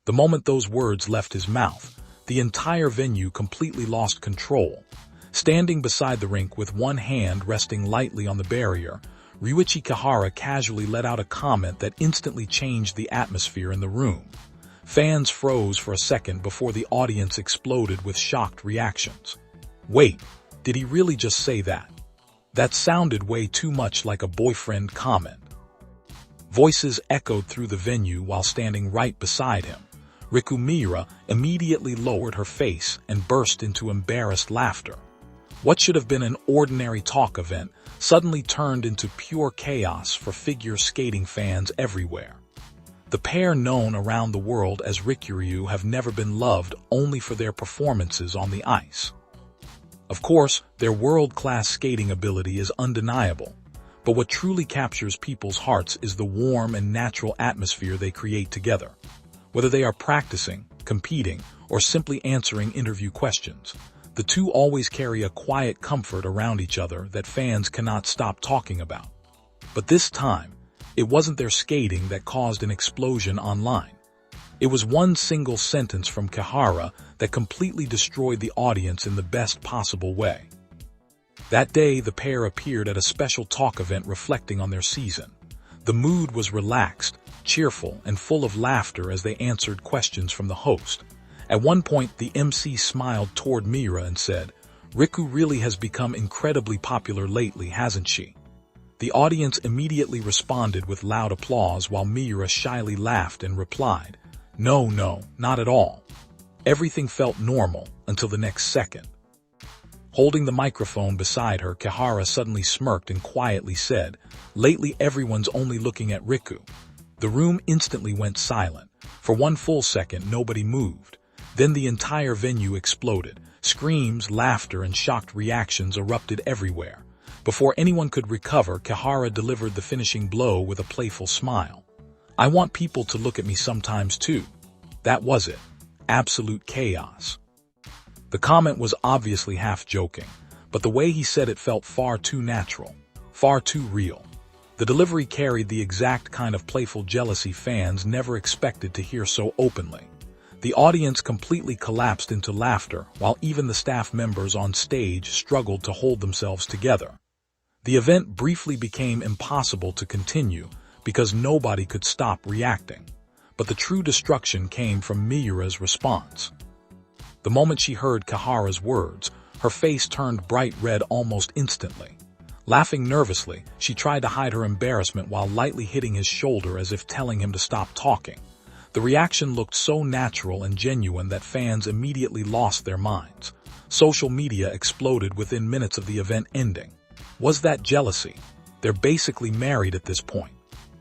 The moment those words left his mouth, the entire venue completely lost control. Standing beside the rink with one hand resting lightly on the barrier, Ryuichi Kihara casually let out a comment that instantly changed the atmosphere in the room. Fans froze for a second before the audience exploded with shocked reactions. Wait, did he really just say that? That sounded way too much like a boyfriend comment. Voices echoed through the venue while standing right beside him. Riku Miura immediately lowered her face and burst into embarrassed laughter. What should have been an ordinary talk event suddenly turned into pure chaos for figure skating fans everywhere. The pair known around the world as Ryuichi have never been loved only for their performances on the ice. Of course, their world-class skating ability is undeniable, but what truly captures people's hearts is the warm and natural atmosphere they create together. Whether they are practicing, competing, or simply answering interview questions, the two always carry a quiet comfort around each other that fans cannot stop talking about. But this time, it wasn't their skating that caused an explosion online. It was one single sentence from Kihara that completely destroyed the audience in the best possible way. That day, the pair appeared at a special talk event reflecting on their season. The mood was relaxed, cheerful, and full of laughter as they answered questions from the host. At one point, the MC smiled toward Miura and said, "Riku really has become incredibly popular lately, hasn't she?" The audience immediately responded with loud applause while Miura shyly laughed and replied, "No, not at all." Everything felt normal until the next second. Holding the microphone beside her, Kihara suddenly smirked and quietly said, "Lately everyone's only looking at Riku." The room instantly went silent. For one full second, nobody moved. Then the entire venue exploded. Screams, laughter, and shocked reactions erupted everywhere. Before anyone could recover, Kihara delivered the finishing blow with a playful smile. "I want people to look at me sometimes too." That was it. Absolute chaos. The comment was obviously half joking, but the way he said it felt far too natural, far too real. The delivery carried the exact kind of playful jealousy fans never expected to hear so openly. The audience completely collapsed into laughter, while even the staff members on stage struggled to hold themselves together. The event briefly became impossible to continue because nobody could stop reacting. But the true destruction came from Miura's response. The moment she heard Kihara's words, her face turned bright red almost instantly. Laughing nervously, she tried to hide her embarrassment while lightly hitting his shoulder as if telling him to stop talking. The reaction looked so natural and genuine that fans immediately lost their minds. Social media exploded within minutes of the event ending. Was that jealousy? They're basically married at this point.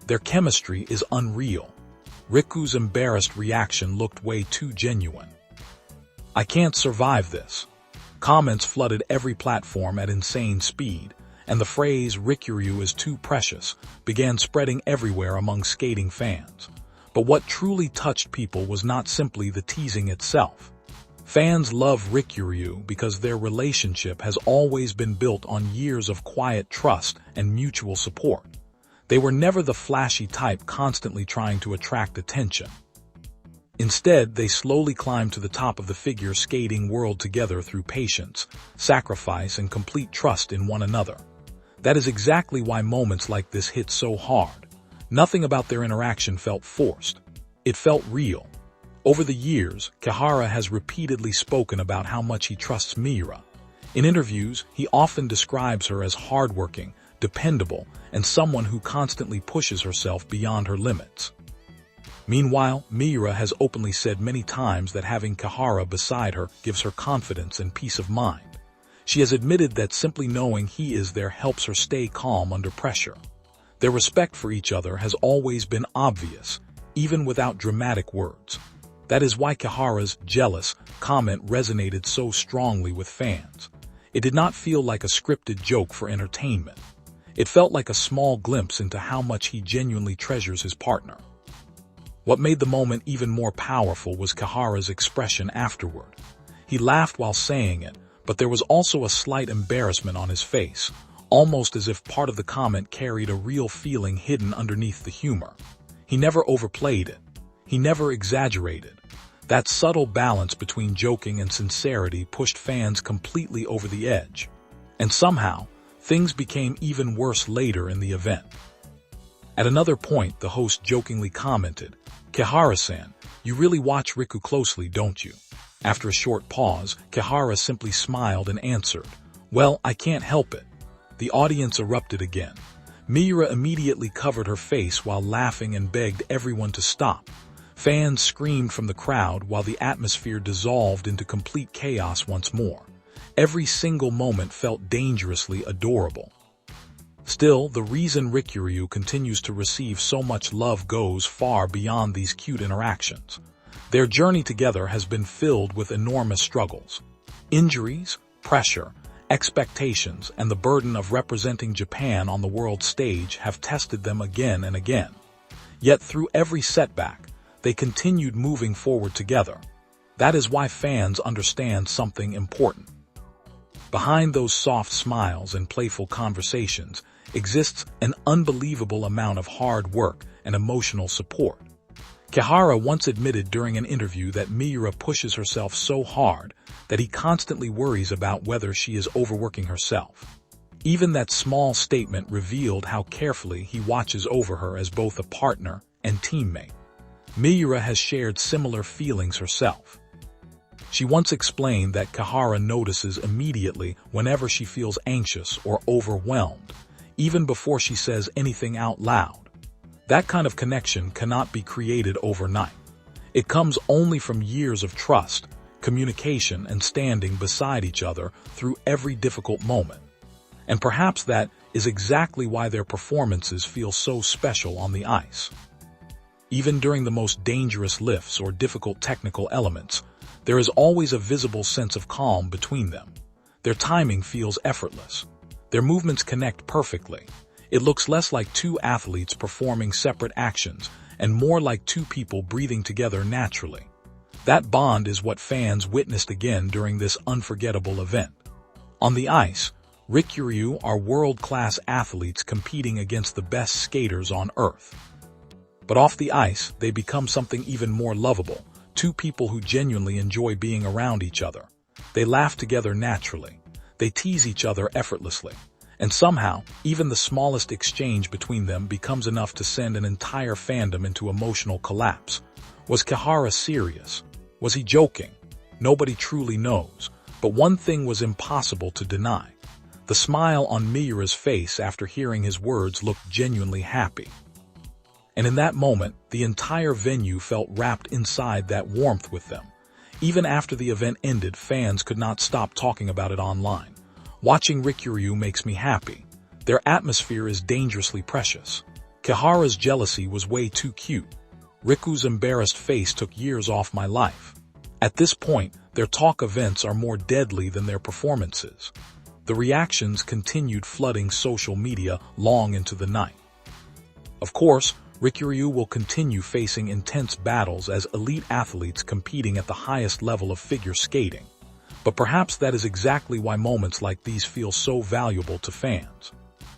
Their chemistry is unreal. Riku's embarrassed reaction looked way too genuine. "I can't survive this." Comments flooded every platform at insane speed, and the phrase "Ryuichi is too precious" began spreading everywhere among skating fans. But what truly touched people was not simply the teasing itself. Fans love Ryuichi because their relationship has always been built on years of quiet trust and mutual support. They were never the flashy type constantly trying to attract attention. Instead, they slowly climbed to the top of the figure skating world together through patience, sacrifice, and complete trust in one another. That is exactly why moments like this hit so hard. Nothing about their interaction felt forced. It felt real. Over the years, Kihara has repeatedly spoken about how much he trusts Miura. In interviews, he often describes her as hardworking, dependable, and someone who constantly pushes herself beyond her limits. Meanwhile, Miura has openly said many times that having Kihara beside her gives her confidence and peace of mind. She has admitted that simply knowing he is there helps her stay calm under pressure. Their respect for each other has always been obvious, even without dramatic words. That is why Kihara's "jealous" comment resonated so strongly with fans. It did not feel like a scripted joke for entertainment. It felt like a small glimpse into how much he genuinely treasures his partner. What made the moment even more powerful was Kihara's expression afterward. He laughed while saying it, but there was also a slight embarrassment on his face, almost as if part of the comment carried a real feeling hidden underneath the humor. He never overplayed it. He never exaggerated. That subtle balance between joking and sincerity pushed fans completely over the edge. And somehow, things became even worse later in the event. At another point, the host jokingly commented, "Kihara-san, you really watch Riku closely, don't you?" After a short pause, Kihara simply smiled and answered, "Well, I can't help it." The audience erupted again. Miura immediately covered her face while laughing and begged everyone to stop. Fans screamed from the crowd while the atmosphere dissolved into complete chaos once more. Every single moment felt dangerously adorable. Still, the reason Riku continues to receive so much love goes far beyond these cute interactions. Their journey together has been filled with enormous struggles. Injuries, pressure, expectations, and the burden of representing Japan on the world stage have tested them again and again. Yet through every setback, they continued moving forward together. That is why fans understand something important. Behind those soft smiles and playful conversations exists an unbelievable amount of hard work and emotional support. Kihara once admitted during an interview that Miura pushes herself so hard that he constantly worries about whether she is overworking herself. Even that small statement revealed how carefully he watches over her as both a partner and teammate. Miura has shared similar feelings herself. She once explained that Kihara notices immediately whenever she feels anxious or overwhelmed, even before she says anything out loud. That kind of connection cannot be created overnight. It comes only from years of trust, communication, and standing beside each other through every difficult moment. And perhaps that is exactly why their performances feel so special on the ice. Even during the most dangerous lifts or difficult technical elements, there is always a visible sense of calm between them. Their timing feels effortless. Their movements connect perfectly. It looks less like two athletes performing separate actions and more like two people breathing together naturally. That bond is what fans witnessed again during this unforgettable event. On the ice, Riku are world-class athletes competing against the best skaters on Earth. But off the ice, they become something even more lovable, two people who genuinely enjoy being around each other. They laugh together naturally. They tease each other effortlessly. And somehow, even the smallest exchange between them becomes enough to send an entire fandom into emotional collapse. Was Kihara serious? Was he joking? Nobody truly knows. But one thing was impossible to deny. The smile on Miura's face after hearing his words looked genuinely happy. And in that moment, the entire venue felt wrapped inside that warmth with them. Even after the event ended, fans could not stop talking about it online. Watching Riku makes me happy. Their atmosphere is dangerously precious. Kihara's jealousy was way too cute. Riku's embarrassed face took years off my life. At this point, their talk events are more deadly than their performances. The reactions continued flooding social media long into the night. Of course, Riku will continue facing intense battles as elite athletes competing at the highest level of figure skating. But perhaps that is exactly why moments like these feel so valuable to fans.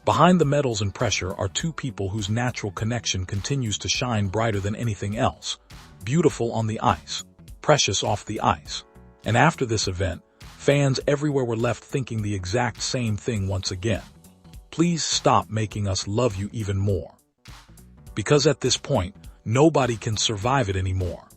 Behind the medals and pressure are two people whose natural connection continues to shine brighter than anything else. Beautiful on the ice, precious off the ice. And after this event, fans everywhere were left thinking the exact same thing once again. Please stop making us love you even more. Because at this point, nobody can survive it anymore.